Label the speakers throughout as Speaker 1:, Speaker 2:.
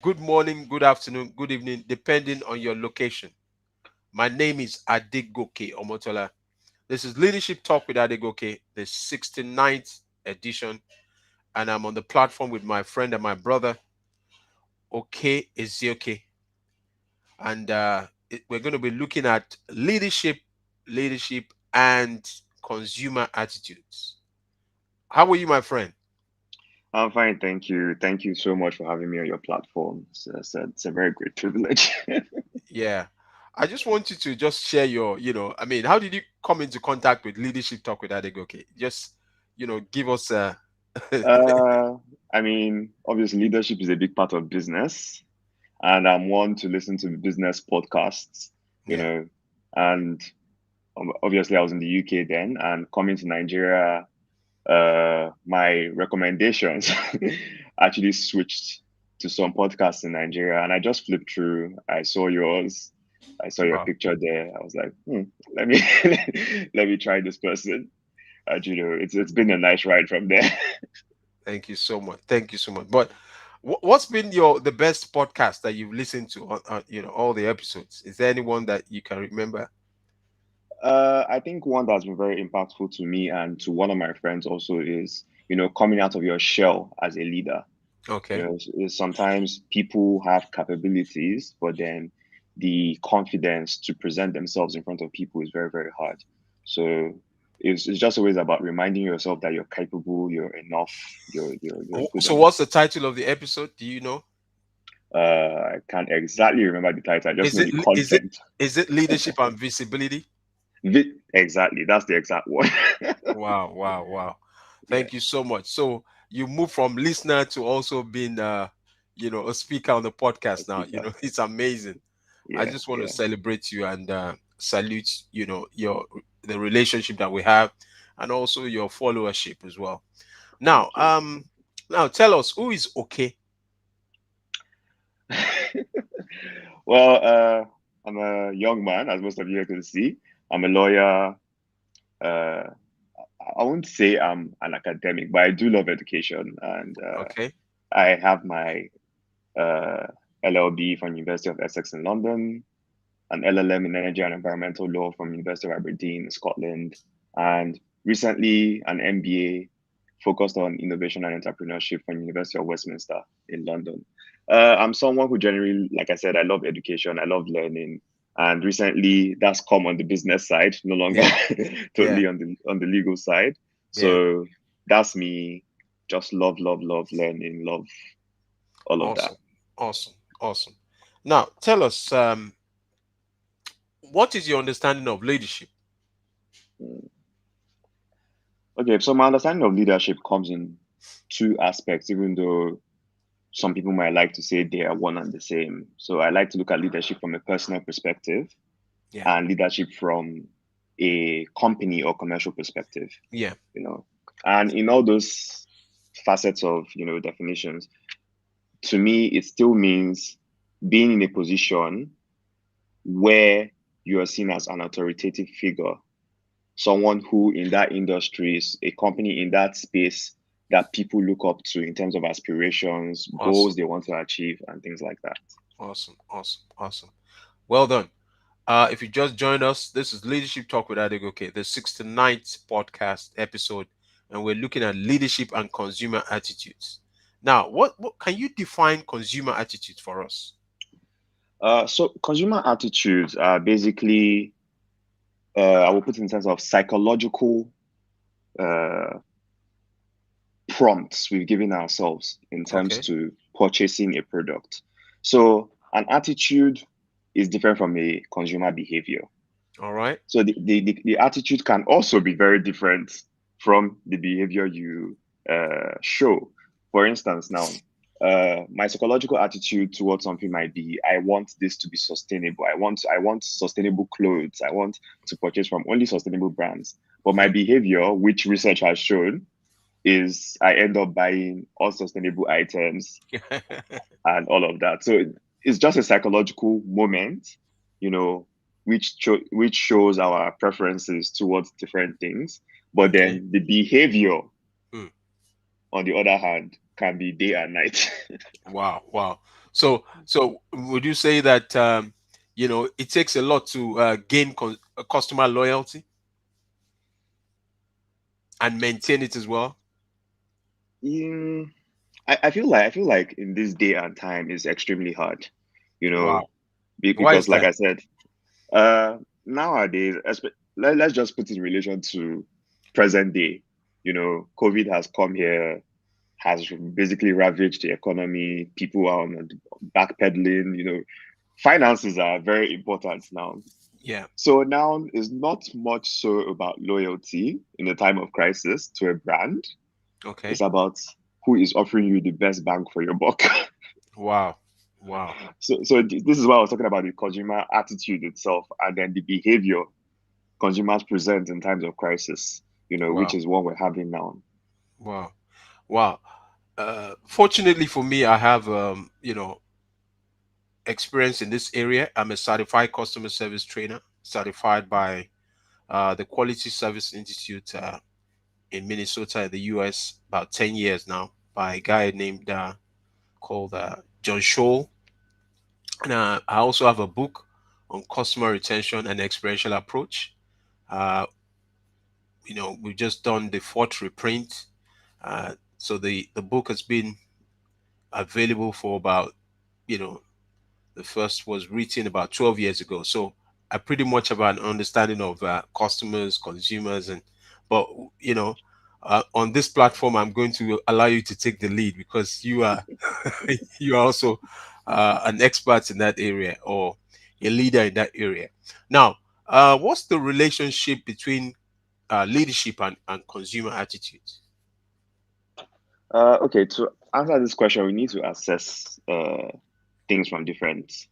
Speaker 1: good morning, good afternoon, good evening, depending on your location. My name is Adegoke Omotola. This is Leadership Talk with Adegoke, the 69th edition, and I'm on the platform with my friend and my brother, Oke Ezioke. And we're going to be looking at leadership, and consumer attitudes. How are you, my friend?
Speaker 2: I'm fine, thank you. Thank you so much for having me on your platform. It's a very great privilege.
Speaker 1: Yeah. I just want you to just share how did you come into contact with Leadership Talk with Adegoke? Just, give us a.
Speaker 2: uh, Obviously, leadership is a big part of business, and I'm one to listen to business podcasts, you
Speaker 1: Yeah.
Speaker 2: know, and obviously I was in the UK then, and coming to Nigeria, my recommendations actually switched to some podcasts in Nigeria, and I just flipped through. I saw yours. I saw your
Speaker 1: Wow.
Speaker 2: picture there. I was like, let me let me try this person. And it's been a nice ride from there.
Speaker 1: Thank you so much. Thank you so much. But what's been the best podcast that you've listened to on all the episodes? Is there anyone that you can remember?
Speaker 2: I think one that's been very impactful to me and to one of my friends also is, coming out of your shell as a leader.
Speaker 1: Okay.
Speaker 2: Sometimes people have capabilities, but then the confidence to present themselves in front of people is very, very hard. So it's just always about reminding yourself that you're capable, you're enough, you're good
Speaker 1: So
Speaker 2: enough.
Speaker 1: what's the title of the episode? Do you know?
Speaker 2: I can't exactly remember the title. I just
Speaker 1: Is
Speaker 2: know
Speaker 1: it
Speaker 2: the
Speaker 1: is it
Speaker 2: content.
Speaker 1: is it leadership and visibility?
Speaker 2: Exactly, that's the exact one.
Speaker 1: Wow, wow, wow.
Speaker 2: Yeah,
Speaker 1: Thank you so much. So you move from listener to also being a speaker on the
Speaker 2: a
Speaker 1: podcast now.
Speaker 2: speaker.
Speaker 1: It's amazing. I
Speaker 2: Yeah,
Speaker 1: just want to
Speaker 2: yeah.
Speaker 1: celebrate you and salute, your the relationship that we have and also your followership as well. Now,
Speaker 2: Thank you.
Speaker 1: now tell us who is okay.
Speaker 2: Well, I'm a young man, as most of you can see. I'm a lawyer. Uh, I won't say I'm an academic, but I do love education, and
Speaker 1: Okay.
Speaker 2: I have my uh, LLB from University of Essex in London, an LLM in Energy and Environmental Law from University of Aberdeen, Scotland, and recently an MBA focused on innovation and entrepreneurship from University of Westminster in London. I'm someone who generally, like I said, I love education, I love learning, and recently that's come on the business side, no longer
Speaker 1: Yeah. Yeah.
Speaker 2: totally on the legal side.
Speaker 1: Yeah.
Speaker 2: So that's me. Just love learning, love all of that.
Speaker 1: Awesome. Awesome. Awesome. Now, tell us what is your understanding of leadership?
Speaker 2: Mm. Okay, so my understanding of leadership comes in two aspects, even though some people might like to say they are one and the same. So I like to look at leadership from a personal perspective
Speaker 1: Yeah.
Speaker 2: and leadership from a company or commercial perspective,
Speaker 1: Yeah.
Speaker 2: you know. And in all those facets of, definitions, to me, it still means being in a position where you are seen as an authoritative figure, someone who in that industry is a company in that space that people look up to in terms of aspirations,
Speaker 1: Awesome.
Speaker 2: goals they want to achieve, and things like that.
Speaker 1: Awesome. Awesome. Awesome. Well done. If you just joined us, this is Leadership Talk with Adegoke, the 69th podcast episode, and we're looking at leadership and consumer attitudes. Now, what can you define consumer attitudes for us?
Speaker 2: So consumer attitudes are basically, I will put in terms of psychological uh, prompts we've given ourselves in terms
Speaker 1: Okay.
Speaker 2: to purchasing a product. So an attitude is different from a consumer behavior.
Speaker 1: All right.
Speaker 2: So the attitude can also be very different from the behavior you show. For instance, now, my psychological attitude towards something might be, I want this to be sustainable. I want sustainable clothes. I want to purchase from only sustainable brands. But my
Speaker 1: Yeah.
Speaker 2: behavior, which research has shown, is I end up buying unsustainable items and all of that. So it's just a psychological moment, you know, which shows our preferences towards different things. But
Speaker 1: Okay.
Speaker 2: then the behavior,
Speaker 1: Hmm.
Speaker 2: on the other hand, can be day and night.
Speaker 1: Wow. Wow. So would you say that it takes a lot to gain customer loyalty and maintain it as well?
Speaker 2: Mm, I feel like in this day and time is extremely hard, you know,
Speaker 1: Wow. Why
Speaker 2: because
Speaker 1: is
Speaker 2: like
Speaker 1: that?
Speaker 2: I said, nowadays, let's just put it in relation to present day. COVID has come here, has basically ravaged the economy. People are on backpedaling. Finances are very important now.
Speaker 1: Yeah.
Speaker 2: So now it's not much so about loyalty in a time of crisis to a brand. It's
Speaker 1: Okay.
Speaker 2: about who is offering you the best bang for your buck.
Speaker 1: Wow. Wow.
Speaker 2: So this is why I was talking about the consumer attitude itself, and then the behavior consumers present in times of crisis, which
Speaker 1: Wow.
Speaker 2: is what we're having now.
Speaker 1: Wow. Wow. Fortunately for me, I have experience in this area. I'm a certified customer service trainer, certified by the Quality Service Institute in Minnesota, in the U.S. About 10 years now, by a guy named called John Scholl. And I also have a book on customer retention and experiential approach. Uh, we've just done the fourth reprint. So the book has been available for about you know the first was written about 12 years ago. So I pretty much have an understanding of customers, consumers, and but you know, on this platform, I'm going to allow you to take the lead because you are you are also an expert in that area or a leader in that area. Now, what's the relationship between leadership and consumer attitudes?
Speaker 2: Okay, to answer this question, we need to assess things from different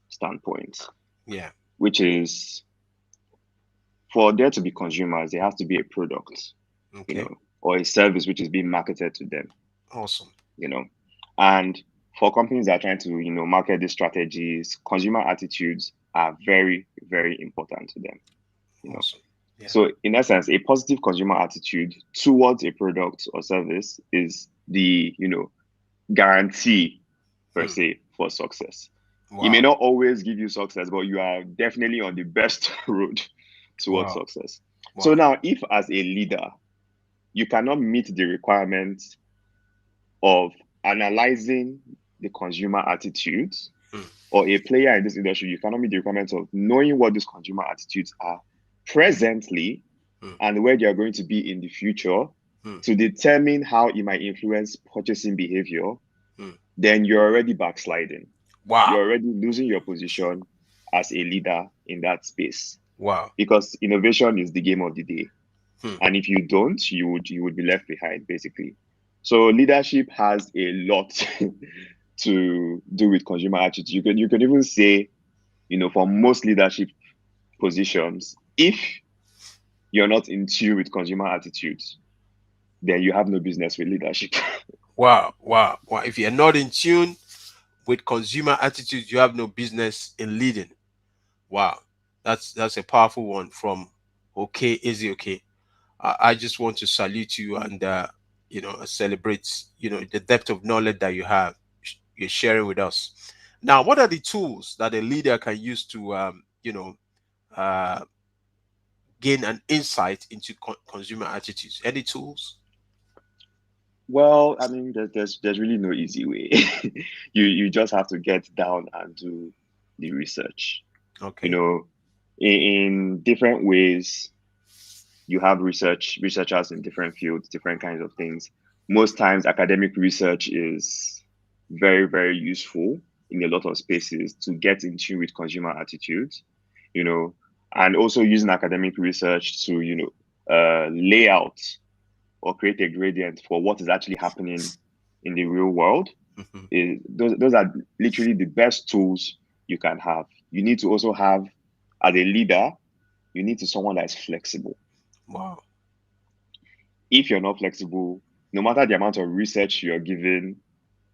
Speaker 2: standpoints,
Speaker 1: Yeah.
Speaker 2: which is for there to be consumers, there has to be a product,
Speaker 1: Okay.
Speaker 2: or a service which is being marketed to them,
Speaker 1: Awesome.
Speaker 2: you know. And for companies that are trying to, market these strategies, consumer attitudes are very, very important to them, you know.
Speaker 1: Awesome. Yeah.
Speaker 2: So, in essence, a positive consumer attitude towards a product or service is the, guarantee per
Speaker 1: Hmm.
Speaker 2: se for success. It may
Speaker 1: Wow.
Speaker 2: not always give you success, but you are definitely on the best road towards
Speaker 1: Wow.
Speaker 2: success. So
Speaker 1: Wow.
Speaker 2: now, if as a leader, you cannot meet the requirements of analyzing the consumer attitudes,
Speaker 1: Hmm.
Speaker 2: or a player in this industry, you cannot meet the requirements of knowing what these consumer attitudes are
Speaker 1: Hmm.
Speaker 2: presently
Speaker 1: Hmm.
Speaker 2: and where they are going to be in the future
Speaker 1: Hmm.
Speaker 2: to determine how it might influence purchasing behavior,
Speaker 1: Hmm.
Speaker 2: then you're already backsliding.
Speaker 1: Wow.
Speaker 2: You're already losing your position as a leader in that space
Speaker 1: Wow.
Speaker 2: because innovation is the game of the day.
Speaker 1: Hmm.
Speaker 2: And if you don't, you would be left behind basically. So leadership has a lot to do with consumer attitude. You can even say, for most leadership positions, if you're not in tune with consumer attitudes, then you have no business with leadership.
Speaker 1: Wow. Wow. Wow. If you're not in tune with consumer attitudes, you have no business in leading. Wow. That's a powerful one from Okay, Easy Okay. I just want to salute you and celebrate the depth of knowledge that you have you're sharing with us. Now, what are the tools that a leader can use to uh, gain an insight into consumer attitudes? Any tools?
Speaker 2: Well, I mean, there's really no easy way. You just have to get down and do the research. You
Speaker 1: Okay.
Speaker 2: know, in different ways, you have researchers in different fields, different kinds of things. Most times, academic research is very, very useful in a lot of spaces to get in tune with consumer attitudes, you know, and also using academic research to, lay out or create a gradient for what is actually happening in the real world.
Speaker 1: Hmm.
Speaker 2: Those are literally the best tools you can have. You need to also have, as a leader, you need to someone that is flexible.
Speaker 1: Wow.
Speaker 2: If you're not flexible, no matter the amount of research you're given,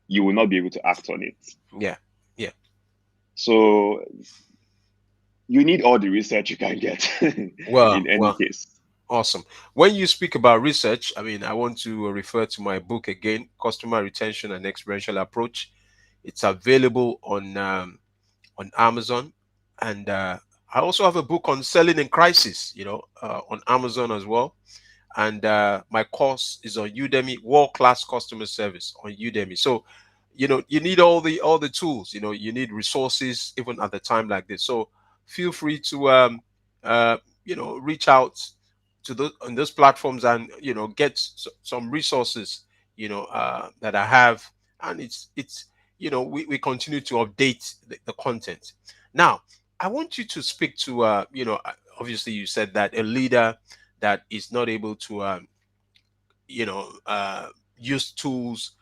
Speaker 2: you will not be able to act on it.
Speaker 1: Yeah. Yeah.
Speaker 2: So you need all the research you can get
Speaker 1: Well,
Speaker 2: in any
Speaker 1: well,
Speaker 2: case.
Speaker 1: awesome. When you speak about research, I mean, I want to refer to my book again, Customer Retention and Experiential Approach. It's available on Amazon, and I also have a book on selling in crisis, on Amazon as well. And my course is on Udemy, world class customer service on Udemy. So, you need all the tools. You need resources even at the time like this. So feel free to uh, reach out to those on those platforms, and get some resources that I have. And it's we continue to update the content. Now I want you to speak to obviously you said that a leader that is not able to you know uh, use tools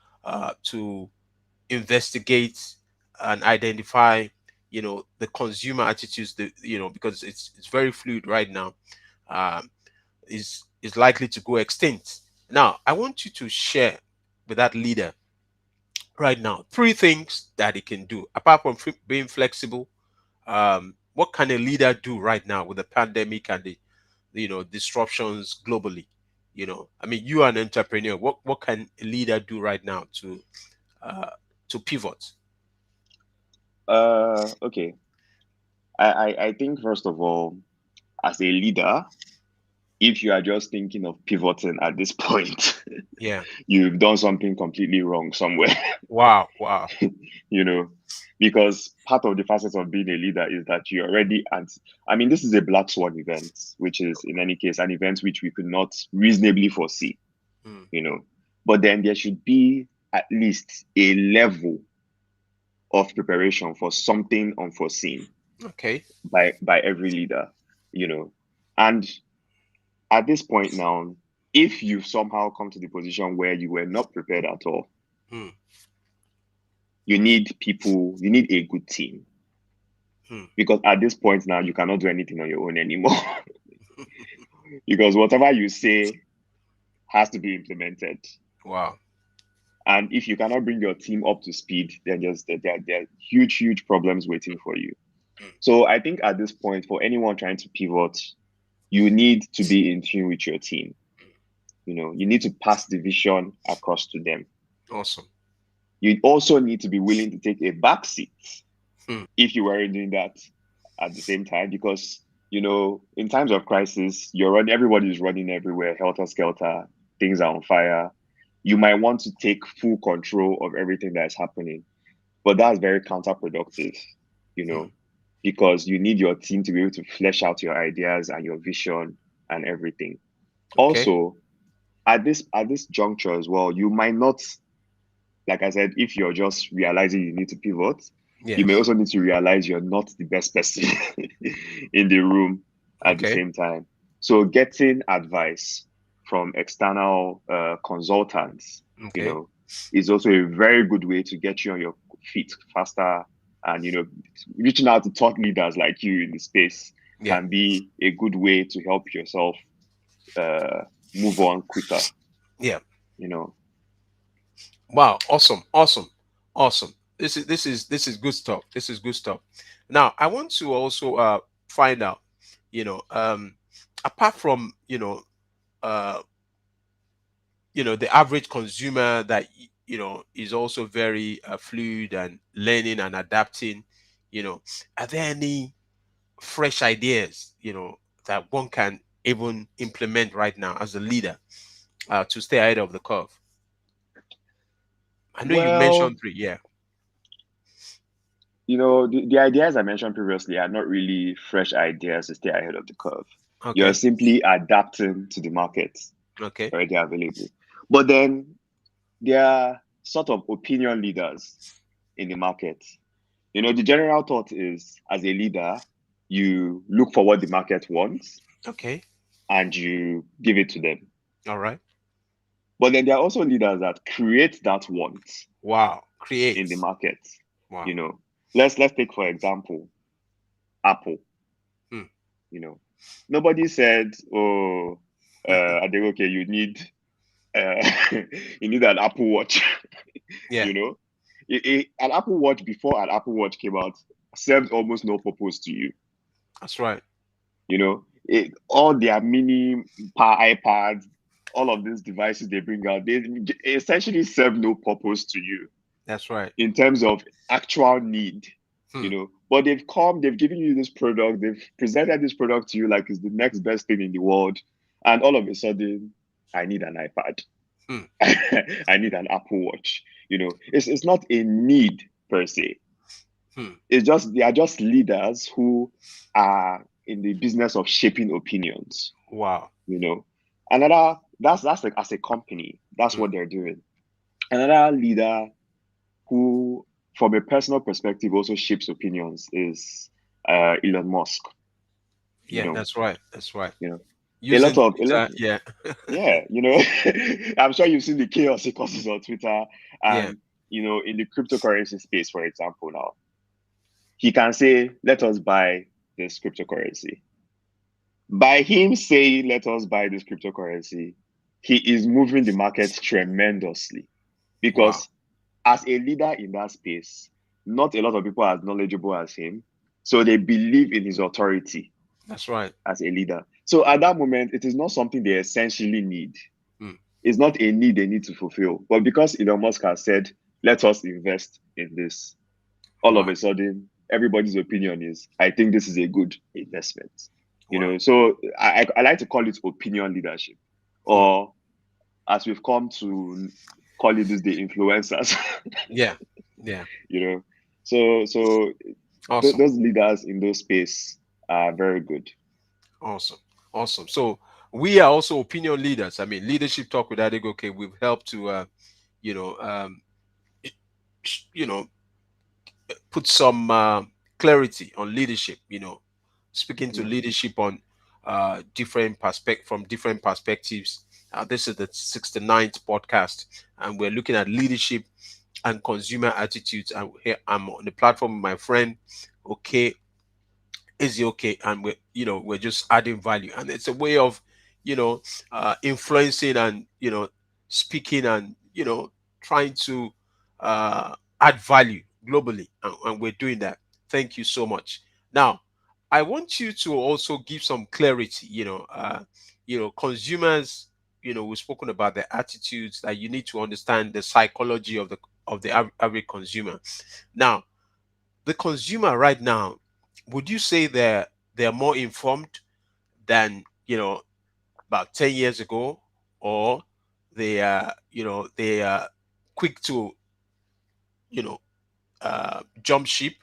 Speaker 1: to investigate and identify the consumer attitudes, because it's very fluid right now, um, is likely to go extinct. Now I want you to share with that leader right now three things that he can do apart from being flexible. What can a leader do right now with the pandemic and the disruptions globally? I mean, you are an entrepreneur. What can a leader do right now uh to pivot?
Speaker 2: Okay. I think first of all, as a leader, if you are just thinking of pivoting at this point,
Speaker 1: Yeah.
Speaker 2: you've done something completely wrong somewhere.
Speaker 1: Wow. Wow.
Speaker 2: you know, because part of the facets of being a leader is that you already, and I mean, this is a black swan event, which is in any case an event which we could not reasonably foresee,
Speaker 1: Mm,
Speaker 2: you know, but then there should be at least a level of preparation for something unforeseen
Speaker 1: okay.
Speaker 2: by every leader, you know, and at this point now, if you somehow come to the position where you were not prepared at all,
Speaker 1: Mm,
Speaker 2: you need a good team.
Speaker 1: mm.
Speaker 2: Because at this point now, you cannot do anything on your own anymore. Because whatever you say has to be implemented.
Speaker 1: Wow.
Speaker 2: And if you cannot bring your team up to speed, then there are huge, huge problems waiting for you.
Speaker 1: Mm,
Speaker 2: So I think at this point, for anyone trying to pivot, you need to be in tune with your team. You need to pass the vision across to them.
Speaker 1: awesome.
Speaker 2: You also need to be willing to take a back seat
Speaker 1: Mm,
Speaker 2: if you weren't doing that at the same time, because in times of crisis, everybody's running everywhere, helter skelter, things are on fire. You might want to take full control of everything that is happening, but that's very counterproductive, you
Speaker 1: mm.
Speaker 2: know, because you need your team to be able to flesh out your ideas and your vision and everything.
Speaker 1: Okay.
Speaker 2: Also, at this juncture as well, you might not, like I said, if you're just realizing you need to pivot, you may
Speaker 1: Yes.
Speaker 2: also need to realize you're not the best person in the room at the
Speaker 1: Okay.
Speaker 2: same time. So getting advice from external consultants, you
Speaker 1: Okay.
Speaker 2: know, is also a very good way to get you on your feet faster. And reaching out to thought leaders like you in the space
Speaker 1: Yeah.
Speaker 2: can be a good way to help yourself uh, move on quicker.
Speaker 1: Yeah.
Speaker 2: You know,
Speaker 1: Wow. Awesome. Awesome. Awesome. This is good stuff. This is good stuff. Now I want to also find out, apart from uh the average consumer that is also very fluid and learning and adapting, are there any fresh ideas that one can even implement right now as a leader to stay ahead of the curve? I know you
Speaker 2: well,
Speaker 1: mentioned three. Yeah.
Speaker 2: the ideas I mentioned previously are not really fresh ideas to stay ahead of the curve. You're
Speaker 1: Okay.
Speaker 2: simply adapting to the markets
Speaker 1: Okay.
Speaker 2: already available. But then there are sort of opinion leaders in the market. The general thought is, as a leader, you look for what the market wants
Speaker 1: Okay.
Speaker 2: and you give it to them.
Speaker 1: All right.
Speaker 2: But then there are also leaders that create that want
Speaker 1: Wow.
Speaker 2: in the
Speaker 1: Create.
Speaker 2: market.
Speaker 1: Wow.
Speaker 2: You know, let's take for example Apple.
Speaker 1: Hmm.
Speaker 2: You know, nobody said, "Oh, Adegoke, you need uh, you need an Apple Watch."
Speaker 1: Yeah.
Speaker 2: you know, an Apple Watch before an Apple Watch came out served almost no purpose to you.
Speaker 1: That's right.
Speaker 2: All their mini power iPads, all of these devices they bring out, they essentially serve no purpose to you.
Speaker 1: That's right.
Speaker 2: in terms of actual need,
Speaker 1: Hmm.
Speaker 2: But they've given you this product, they've presented this product to you like it's the next best thing in the world, and all of a sudden, I need an iPad,
Speaker 1: Hmm.
Speaker 2: I need an Apple Watch. It's not a need per se.
Speaker 1: Hmm.
Speaker 2: It's just they are just leaders who are in the business of shaping opinions.
Speaker 1: Wow.
Speaker 2: You know, another that's like as a company, that's
Speaker 1: Hmm.
Speaker 2: what they're doing. Another leader who, from a personal perspective, also shapes opinions is Elon Musk. You
Speaker 1: Yeah,
Speaker 2: know,
Speaker 1: that's right. That's right.
Speaker 2: you know,
Speaker 1: Using
Speaker 2: a lot,
Speaker 1: Twitter. Yeah.
Speaker 2: yeah. I'm sure you've seen the chaos it causes on Twitter,
Speaker 1: Yeah.
Speaker 2: and in the cryptocurrency space, for example. Now he can say, "Let us buy this cryptocurrency." By him saying, "Let us buy this cryptocurrency," he is moving the market tremendously
Speaker 1: Wow.
Speaker 2: because as a leader in that space, not a lot of people are as knowledgeable as him. So they believe in his authority
Speaker 1: That's right.
Speaker 2: as a leader. So at that moment, it is not something they essentially need.
Speaker 1: Hmm.
Speaker 2: It's not a need they need to fulfill. But because Elon Musk has said, let us invest in this, all of
Speaker 1: Wow.
Speaker 2: a sudden, everybody's opinion is, I think this is a good investment.
Speaker 1: Wow.
Speaker 2: So I like to call it opinion leadership,
Speaker 1: Hmm.
Speaker 2: or as we've come to call it this, the influencers.
Speaker 1: Yeah. Yeah.
Speaker 2: you know. So
Speaker 1: Awesome.
Speaker 2: those leaders in those space are very good.
Speaker 1: Awesome. Awesome. So we are also opinion leaders. I mean, leadership talk with Adegoke. We've helped to, you know, it- you know, put some clarity on leadership. Speaking to
Speaker 2: Mm,
Speaker 1: leadership on different perspective from different perspectives. This is the 69th podcast, and we're looking at leadership and consumer attitudes. And here I'm on the platform with my friend. Okay, is it okay? And we're just adding value, and it's a way of you know influencing and speaking and trying to add value globally, and we're doing that. Thank you so much. Now I want you to also give some clarity. Consumers, we've spoken about the attitudes, that you need to understand the psychology of the average consumer. Now the consumer right now, would you say they're more informed than about 10 years ago, or they are quick to you know jump ship?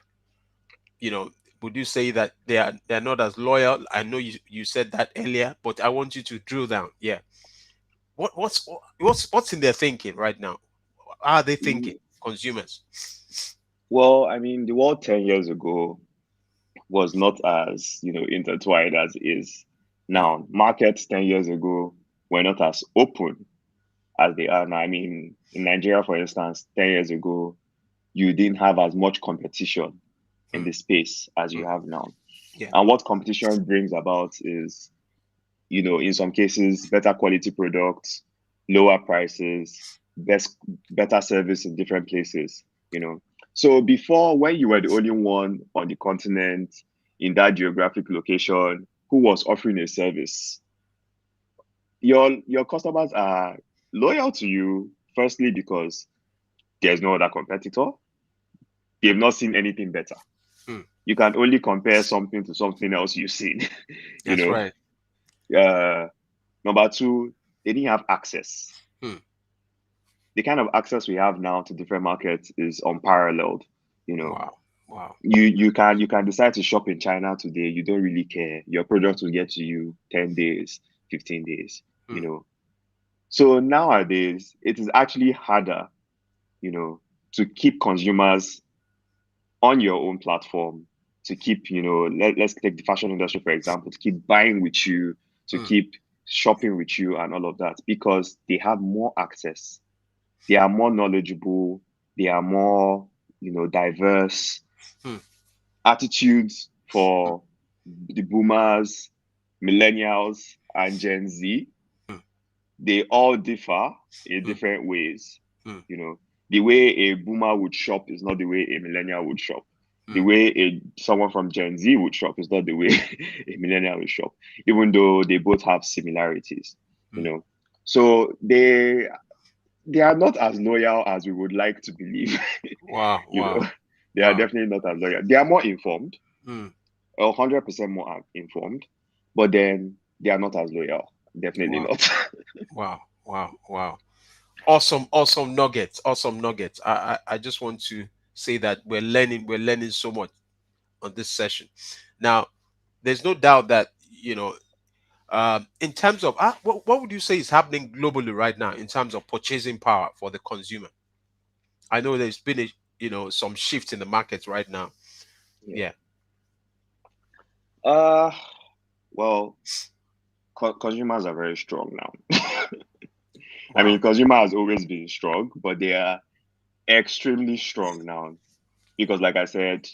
Speaker 1: you know would you say that they're not as loyal? I know you said that earlier, but I want you to drill down. Yeah. What's in their thinking right now? How are they thinking,
Speaker 2: mm.
Speaker 1: consumers?
Speaker 2: Well, I mean, the world 10 years ago was not as intertwined as it is
Speaker 1: Hmm.
Speaker 2: now. Markets 10 years ago were not as open as they are now. I mean, in Nigeria, for instance, 10 years ago, you didn't have as much competition in
Speaker 1: Hmm.
Speaker 2: the space as
Speaker 1: Hmm.
Speaker 2: you have now.
Speaker 1: Yeah.
Speaker 2: And what competition brings about is in some cases, better quality products, lower prices, better service in different places. So before, when you were the only one on the continent in that geographic location who was offering a service, your customers are loyal to you, firstly because there's no other competitor. They've not seen anything better.
Speaker 1: Hmm.
Speaker 2: You can only compare something to something else you've seen. you
Speaker 1: That's right.
Speaker 2: know Number two, they didn't have access.
Speaker 1: Hmm.
Speaker 2: The kind of access we have now to different markets is unparalleled. You know,
Speaker 1: Wow. Wow.
Speaker 2: you can decide to shop in China today. You don't really care. Your product will get to you 10 days, 15 days. You
Speaker 1: Hmm.
Speaker 2: know, so nowadays it is actually harder. You know, to keep consumers on your own platform, to keep let's take the fashion industry for example, to keep buying with you, to
Speaker 1: Hmm.
Speaker 2: keep shopping with you and all of that, because they have more access, they are more knowledgeable, they are more diverse.
Speaker 1: Hmm.
Speaker 2: Attitudes for the boomers, millennials, and Gen Z,
Speaker 1: Hmm.
Speaker 2: they all differ in
Speaker 1: Hmm.
Speaker 2: different ways.
Speaker 1: Hmm.
Speaker 2: You know, the way a boomer would shop is not the way a millennial would shop. The
Speaker 1: Hmm.
Speaker 2: way someone from Gen Z would shop is not the way a millennial would shop, even though they both have similarities. You
Speaker 1: Hmm.
Speaker 2: know, so they are not as loyal as we would like to believe.
Speaker 1: Wow,
Speaker 2: You know,
Speaker 1: wow,
Speaker 2: they are
Speaker 1: wow.
Speaker 2: definitely not as loyal. They are more informed,
Speaker 1: Mm,
Speaker 2: 100% more informed, but then they are not as loyal. Definitely
Speaker 1: wow,
Speaker 2: not.
Speaker 1: wow, wow, wow. Awesome, awesome nuggets, awesome nuggets. I just want to say that we're learning so much on this session. Now, there's no doubt that in terms of what would you say is happening globally right now in terms of purchasing power for the consumer? I know there's been some shift in the markets right now.
Speaker 2: Yeah.
Speaker 1: Yeah.
Speaker 2: Uh, well, consumers are very strong now. I
Speaker 1: Wow.
Speaker 2: mean, consumer has always been strong, but they are extremely strong now because, like I said,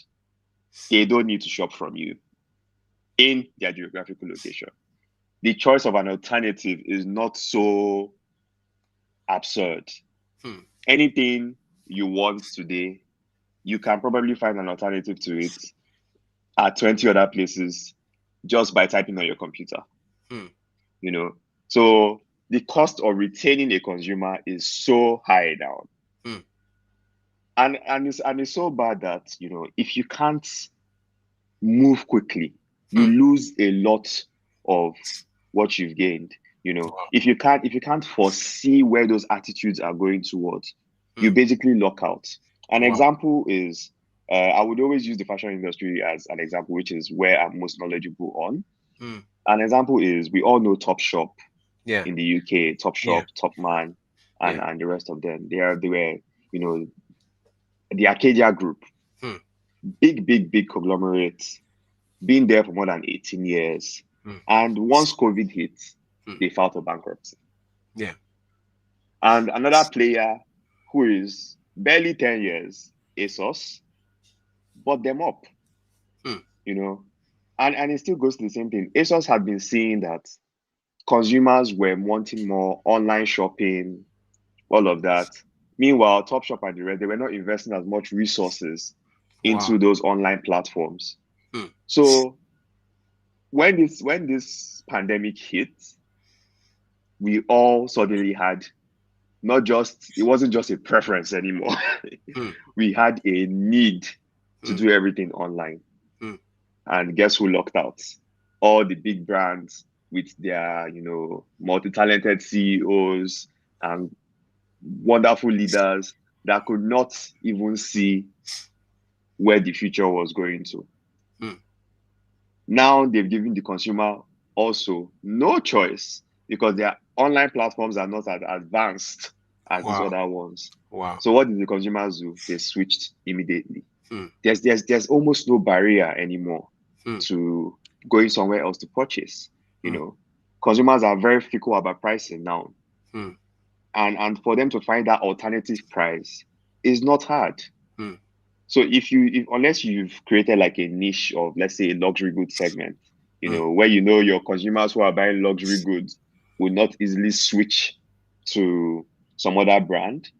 Speaker 2: they don't need to shop from you in their geographical location. The choice of an alternative is not so absurd.
Speaker 1: Hmm.
Speaker 2: Anything you want today, you can probably find an alternative to it at 20 other places just by typing on your computer,
Speaker 1: Hmm.
Speaker 2: you know. So the cost of retaining a consumer is so high now.
Speaker 1: Hmm.
Speaker 2: And it's so bad that, if you can't move quickly, you
Speaker 1: Hmm.
Speaker 2: lose a lot of what you've gained.
Speaker 1: Wow.
Speaker 2: If you can't foresee where those attitudes are going towards, you
Speaker 1: Hmm.
Speaker 2: basically lock out. An
Speaker 1: Wow.
Speaker 2: example is, I would always use the fashion industry as an example, which is where I'm most knowledgeable on.
Speaker 1: Hmm.
Speaker 2: An example is, we all know Topshop
Speaker 1: Yeah.
Speaker 2: in the UK,
Speaker 1: Yeah.
Speaker 2: Topshop, Topman, and
Speaker 1: Yeah.
Speaker 2: and the rest of them. They were, you know the Arcadia Group,
Speaker 1: Hmm.
Speaker 2: big, big, big conglomerate, been there for more than 18 years.
Speaker 1: Hmm.
Speaker 2: And once COVID hit,
Speaker 1: Hmm.
Speaker 2: they filed for bankruptcy.
Speaker 1: Yeah.
Speaker 2: And another player who is barely 10 years, ASOS, bought them up,
Speaker 1: Hmm.
Speaker 2: you know. And it still goes to the same thing. ASOS had been seeing that consumers were wanting more online shopping, all of that. Meanwhile, Topshop and the rest, they were not investing as much resources
Speaker 1: Wow.
Speaker 2: into those online platforms.
Speaker 1: Hmm.
Speaker 2: So when this pandemic hit, we all suddenly had, not just it wasn't just a preference anymore.
Speaker 1: Hmm.
Speaker 2: We had a need to
Speaker 1: Hmm.
Speaker 2: do everything online.
Speaker 1: Hmm.
Speaker 2: And guess who locked out? All the big brands with their, multi-talented CEOs and wonderful leaders that could not even see where the future was going to.
Speaker 1: Hmm.
Speaker 2: Now they've given the consumer also no choice because their online platforms are not as advanced as these
Speaker 1: Wow.
Speaker 2: other ones.
Speaker 1: Wow.
Speaker 2: So what did the consumers do? They switched immediately.
Speaker 1: Hmm.
Speaker 2: There's almost no barrier anymore
Speaker 1: Hmm.
Speaker 2: to going somewhere else to purchase. You
Speaker 1: Hmm.
Speaker 2: know, consumers are very fickle about pricing now,
Speaker 1: Hmm.
Speaker 2: and for them to find that alternative price is not hard.
Speaker 1: Hmm.
Speaker 2: So if unless you've created like a niche of, let's say, a luxury goods segment,
Speaker 1: Hmm.
Speaker 2: where your consumers who are buying luxury goods would not easily switch to some other brand.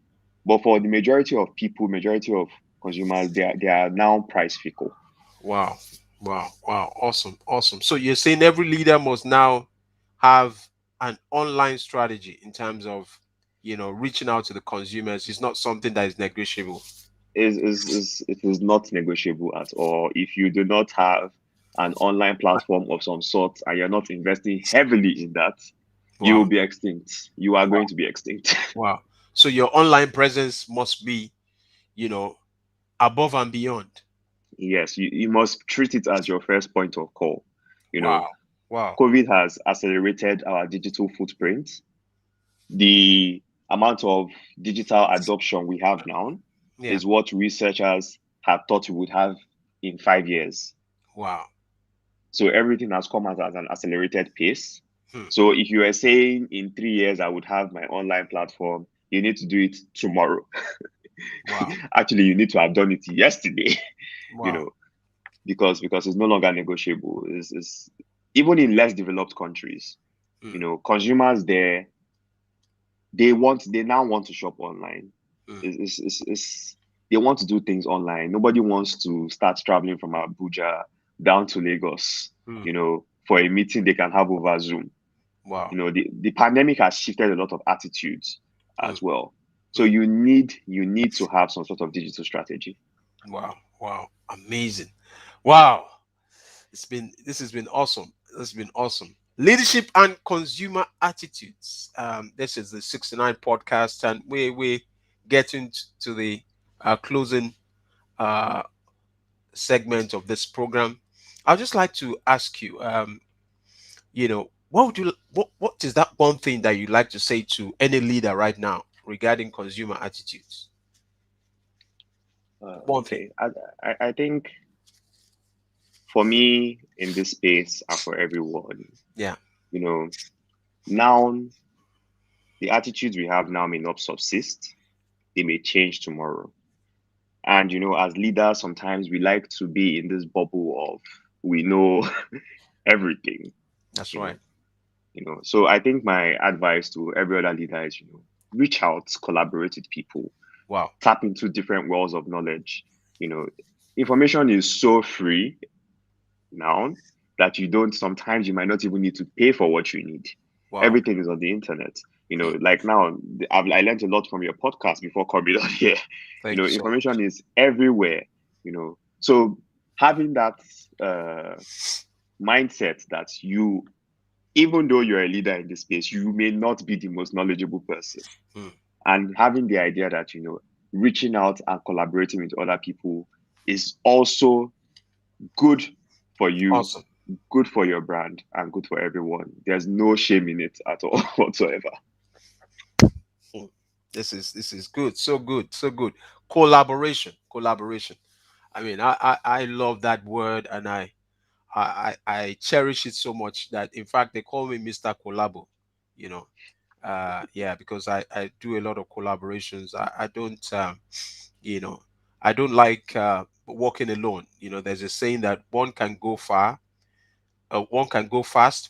Speaker 2: But for the majority of people, majority of consumers, they are now price fickle.
Speaker 1: Wow. Wow. Wow. Awesome. Awesome. So you're saying every leader must now have an online strategy in terms of, reaching out to the consumers. It's not something that is negotiable.
Speaker 2: It is not negotiable at all. If you do not have an online platform of some sort and you're not investing heavily in that, you
Speaker 1: Wow.
Speaker 2: will be extinct. You are
Speaker 1: Wow.
Speaker 2: going to be extinct.
Speaker 1: Wow. So your online presence must be, you know, above and beyond.
Speaker 2: Yes, you must treat it as your first point of call. You know,
Speaker 1: Wow. Wow.
Speaker 2: COVID has accelerated our digital footprint. The amount of digital adoption we have now
Speaker 1: Yeah.
Speaker 2: is what researchers had thought we would have in 5 years.
Speaker 1: Wow.
Speaker 2: So everything has come at an accelerated pace.
Speaker 1: Hmm.
Speaker 2: So if you were saying in 3 years I would have my online platform, you need to do it tomorrow.
Speaker 1: Wow.
Speaker 2: Actually, you need to have done it yesterday, you
Speaker 1: Wow.
Speaker 2: know, because it's no longer negotiable. It's even in less developed countries,
Speaker 1: Hmm.
Speaker 2: consumers there, they now want to shop online.
Speaker 1: Hmm.
Speaker 2: They want to do things online. Nobody wants to start traveling from Abuja down to Lagos,
Speaker 1: Hmm.
Speaker 2: for a meeting they can have over Zoom.
Speaker 1: Wow.
Speaker 2: The pandemic has shifted a lot of attitudes
Speaker 1: Hmm.
Speaker 2: as well. So you need to have some sort of digital strategy.
Speaker 1: Wow, wow, amazing. Wow. This has been awesome. This has been awesome. Leadership and consumer attitudes. This is the 69 podcast, and we getting to the closing uh segment of this program. I'd just like to ask you, what would you what is that one thing that you'd like to say to any leader right now regarding consumer attitudes? One thing.
Speaker 2: Okay, I think for me in this space and for everyone,
Speaker 1: Yeah,
Speaker 2: you know, now the attitudes we have now may not subsist. They may change tomorrow. And as leaders, sometimes we like to be in this bubble of we know everything.
Speaker 1: that's
Speaker 2: You
Speaker 1: right.
Speaker 2: know, So I think my advice to every other leader is, reach out, collaborate with people,
Speaker 1: Wow,
Speaker 2: tap into different wells of knowledge. You know, Information is so free now that you don't. Sometimes you might not even need to pay for what you need.
Speaker 1: wow.
Speaker 2: Everything is on the internet.
Speaker 1: Hmm.
Speaker 2: Like now, I learned a lot from your podcast before coming on here.
Speaker 1: Thank you so much.
Speaker 2: Information is everywhere. So having that uh, mindset that even though you're a leader in this space, you may not be the most knowledgeable person.
Speaker 1: Hmm.
Speaker 2: And having the idea that, reaching out and collaborating with other people is also good for you,
Speaker 1: Awesome.
Speaker 2: good for your brand, and good for everyone. There's no shame in it at all whatsoever.
Speaker 1: Hmm. This is good. So good. So good. Collaboration. Collaboration. I mean, I love that word, and I cherish it so much that in fact they call me Mr. Collabo. You know, yeah, because I do a lot of collaborations. I don't you know I don't like working alone. There's a saying that one can go fast,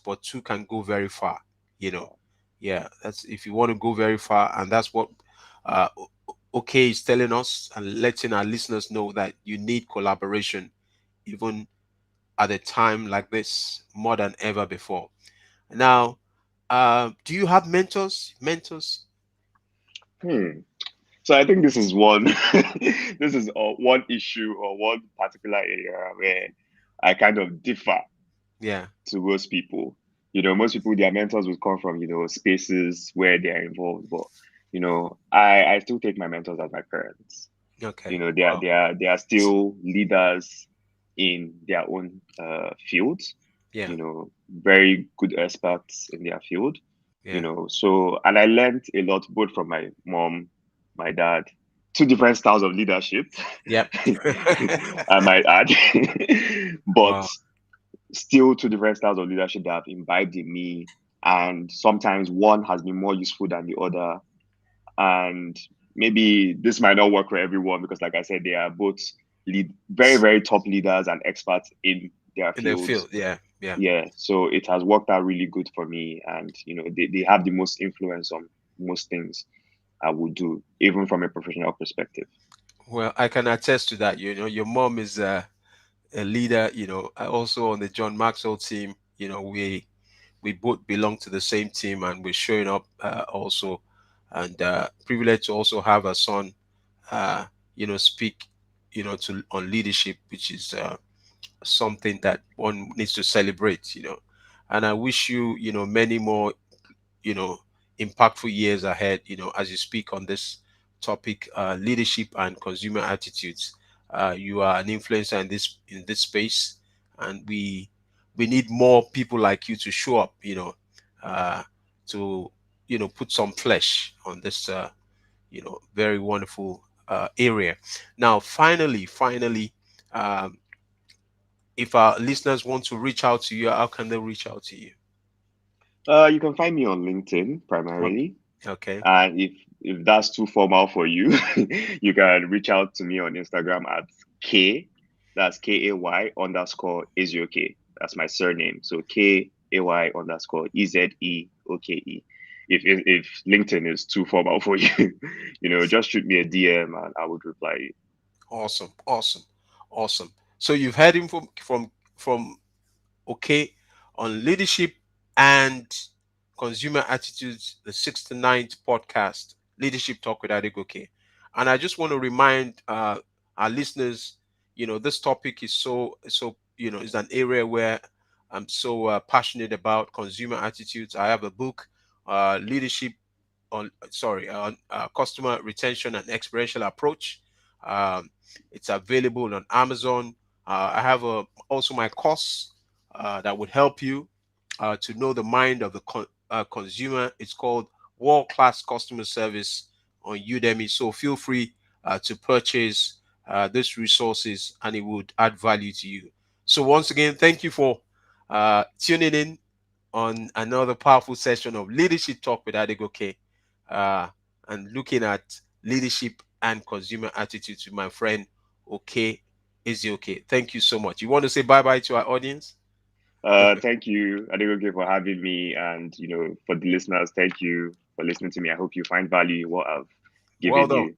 Speaker 1: but two can go very far. You know, yeah, that's if you want to go very far, and that's what uh, OK is telling us and letting our listeners know that you need collaboration, even at a time like this, more than ever before. Now, do you have mentors? Mentors?
Speaker 2: Hmm. So I think this is one, this is one issue or one particular area where I kind of differ
Speaker 1: Yeah.
Speaker 2: to most people. Most people, their mentors would come from, spaces where they are involved. But, I still take my mentors as my parents.
Speaker 1: Okay.
Speaker 2: They are
Speaker 1: Wow.
Speaker 2: they are they are still leaders in their own fields.
Speaker 1: Yeah.
Speaker 2: Very good experts in their field.
Speaker 1: Yeah.
Speaker 2: So and I learned a lot both from my mom, my dad, two different styles of leadership.
Speaker 1: Yep.
Speaker 2: I might add, but
Speaker 1: Wow.
Speaker 2: still two different styles of leadership that have imbibed in me, and sometimes one has been more useful than the other. And maybe this might not work for everyone because, like I said, they are both very, very top leaders and experts in their
Speaker 1: In the
Speaker 2: fields.
Speaker 1: field. Yeah. Yeah.
Speaker 2: Yeah, so it has worked out really good for me, and they have the most influence on most things I would do, even from a professional perspective.
Speaker 1: Well, I can attest to that. Your mom is a leader. Also on the John Maxwell team. We both belong to the same team, and we're showing up also, and privileged to also have a son speak to on leadership, which is something that one needs to celebrate. And I wish you many more you know impactful years ahead, as you speak on this topic, leadership and consumer attitudes. You are an influencer in this space, and we need more people like you to show up, uh, to put some flesh on this very wonderful area. Now, finally, um, if our listeners want to reach out to you, how can they reach out to you?
Speaker 2: You can find me on LinkedIn
Speaker 1: Okay.
Speaker 2: primarily,
Speaker 1: Okay.
Speaker 2: and if that's too formal for you, you can reach out to me on Instagram at K, that's KAY underscore Ezeoke. That's my surname. So KAY underscore EZEOKE. If LinkedIn is too formal for you, just shoot me a DM and I would reply you.
Speaker 1: Awesome. Awesome. Awesome. So you've heard him from OK on leadership and consumer attitudes, the 69th podcast. Leadership Talk with Adegoke. And I just want to remind our listeners, this topic is is an area where I'm so passionate about consumer attitudes. I have a book, Leadership on customer retention and experiential approach. Um, it's available on Amazon. I have also my course that would help you to know the mind of the consumer. It's called World Class Customer Service on Udemy. So feel free to purchase these resources, and it would add value to you. So once again, thank you for tuning in on another powerful session of Leadership Talk with Adegoke, uh, and looking at leadership and consumer attitudes with my friend Okay okay. Thank you so much. You want to say bye bye to our audience?
Speaker 2: Thank you, Adegoke, for having me, and for the listeners, thank you for listening to me. I hope you find value in what I've
Speaker 1: Well
Speaker 2: given
Speaker 1: done.
Speaker 2: you.